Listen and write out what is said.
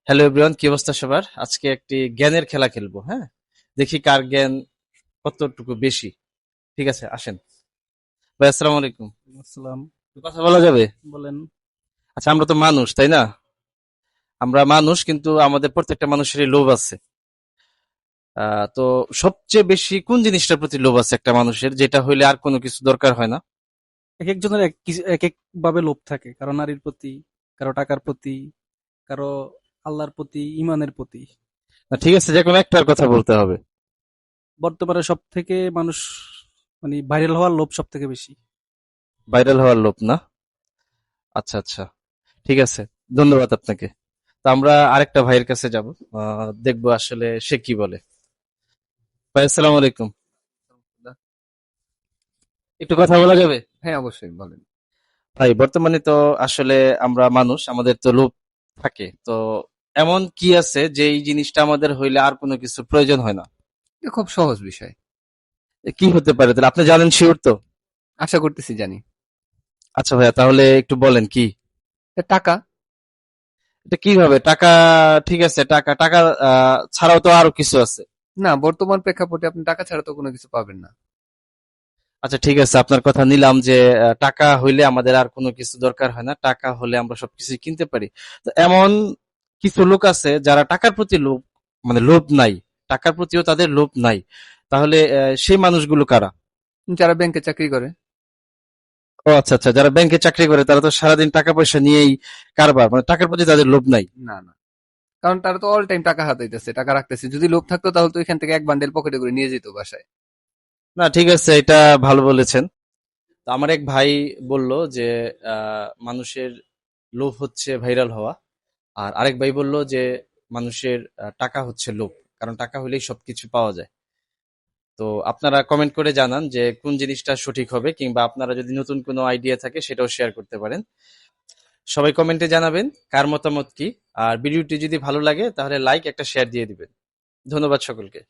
Hello everyone, কি অবস্থা সবার? আজকে একটি জ্ঞানের খেলা খেলবো। হ্যাঁ, দেখি কার জ্ঞান কতটুকু বেশি। ঠিক আছে, আসেন। ভাই আসসালামু আলাইকুম। আসসালাম। একটু কথা বলা যাবে? বলেন। আচ্ছা, আমরা তো মানুষ, তাই না? আমরা মানুষ, কিন্তু আমাদের প্রত্যেকটা মানুষেরই লোভ আছে। তো সবচেয়ে বেশি কোন জিনিসটার প্রতি লোভ আছে একটা মানুষের, যেটা হইলে আর কোনো কিছু দরকার হয় না? এক একজনের এক এক ভাবে লোভ থাকে, কারো নারীর প্রতি, কারো টাকার প্রতি, কারো আল্লাহর প্রতি, ইমানের প্রতি। না, ঠিক আছে, যে কোনো একটার কথা বলতে হবে। বর্তমানে সব থেকে মানুষ মানে ভাইরাল হওয়ার লোভ সব থেকে বেশি। ভাইরাল হওয়ার লোভ না? আচ্ছা আচ্ছা, ঠিক আছে, ধন্যবাদ আপনাকে। তো আমরা আরেকটা ভাইয়ের কাছে যাব, দেখবো আসলে সে কি বলে। ভাই আসসালামু আলাইকুম। একটু কথা বলা যাবে? হ্যাঁ, অবশ্যই বলেন। ভাই, বর্তমানে তো আসলে আমরা মানুষ, আমাদের তো লোভ থাকে। তো এমন কি আছে যে এই জিনিসটা আমাদের হইলে আর কোনো কিছু প্রয়োজন হয় না? এটা খুব সহজ বিষয়। কি হতে পারে তাহলে? আপনি জানেন শিওর তো? আশা করতেছি জানি। আচ্ছা ভাইয়া, তাহলে একটু বলেন কি এটা টাকা। এটা কিভাবে টাকা? ঠিক আছে, টাকা টাকা ছাড়াও তো আরো কিছু আছে। না, বর্তমান প্রেক্ষাপটে আপনি টাকা ছাড়া তো কোনো কিছু পাবেন না। আচ্ছা ঠিক আছে, আপনার কথা নিলাম যে টাকা হইলে আমাদের আর কোনো কিছু দরকার হয় না, টাকা হলে আমরা সবকিছু কিনতে পারি। তো এমন কিছু লোক আছে যারা টাকার প্রতি লোভ, মানে লোভ নাই, টাকার প্রতিও তাদের লোভ নাই। তাহলে সেই মানুষগুলো কারা? যারা ব্যাংকে চাকরি করে। ও আচ্ছা আচ্ছা, যারা ব্যাংকে চাকরি করে তারা তো সারাদিন টাকা পয়সা নিয়েই কারবার, মানে টাকার প্রতি তাদের লোভ নাই। না, না। কারণ তারা তো অল টাইম টাকা হাতাইতেছে, টাকা রাখতেছে। যদি লোভ থাকতো তাহলে তো এখান থেকে এক বান্ডেল পকেটে করে নিয়ে যেত বাসায়। না ঠিক আছে, এটা ভালো বলেছেন। তো আমার এক ভাই বলল যে মানুষের লোভ হচ্ছে ভাইরাল হওয়া, আর আরেক ভাই বলল যে মানুষের টাকা হচ্ছে লোভ, কারণ টাকা হলেই সবকিছু পাওয়া যায়। তো আপনারা কমেন্ট করে জানান যে কোন জিনিসটা সঠিক হবে, কিংবা আপনারা যদি নতুন কোনো আইডিয়া থাকে সেটাও শেয়ার করতে পারেন। সবাই কমেন্টে জানাবেন কার মতামত কি। আর ভিডিওটি যদি ভালো লাগে তাহলে লাইক, একটা শেয়ার দিয়ে দিবেন। ধন্যবাদ সকলকে।